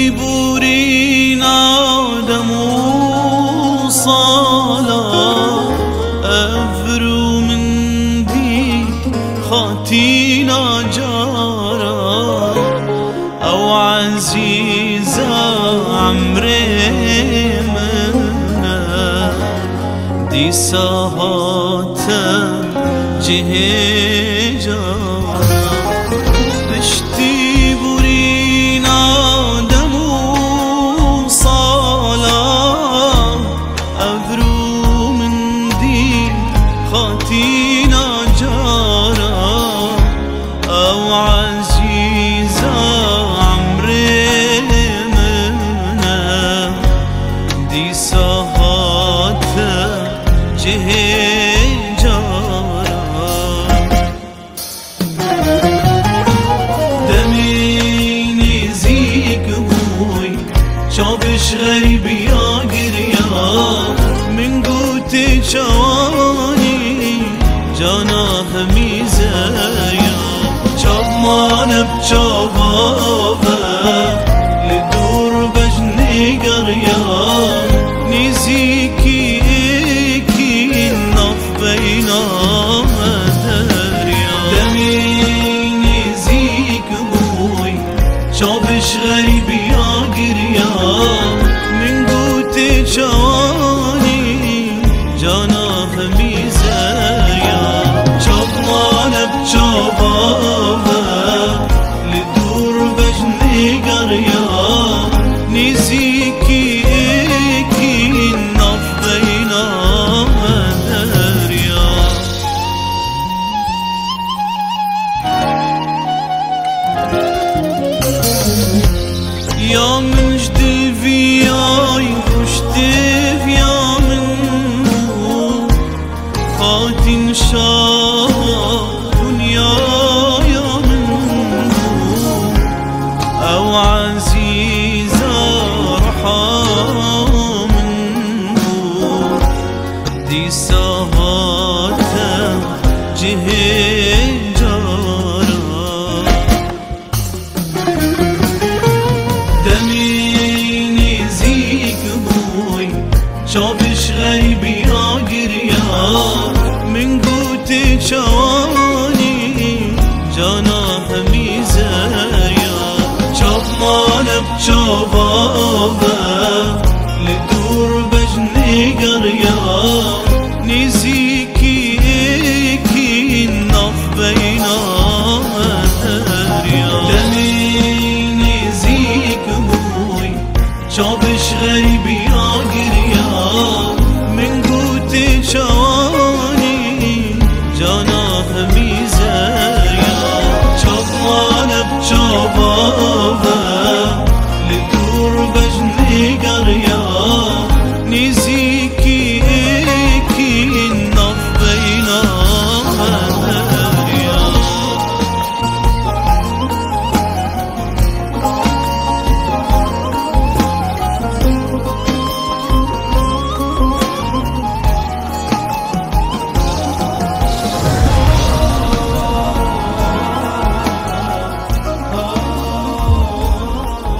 بوری نادم و صالا افرو من دی خاتینا جارا او عزیزا عمري منا دی ساهات جهه جارا دشتی بوری نادم و صالا افرو من دی خاتینا جارا او عزیزا عمري منا دی ساهات جهه شابش غريبي يا قريا من قوتي شواني جانا هميزايا شاب ما نبشابابا لدور بجني قريا نزيكي ايكي النف بينا مداريا دمي نزيك بوي شابش غريبي يا قريا من قوتي شواني جانا هميزايا شاب ما نبشابابا لدور بجني قريا نزيكي ايكي النف بينا مداريا يا من جدفي يا يخشتف يا منو خاتي نشاء دنيا يا منو او عزيزة رحا منو دي ساهات جهه شابش غريبي يا قريا من قوتي شواني جانا هميزايا شاب ما نبشابابا لدور بجني قريا نزيكي ايكي النف بينا مداريا دمي نزيك بوي شابش غريبي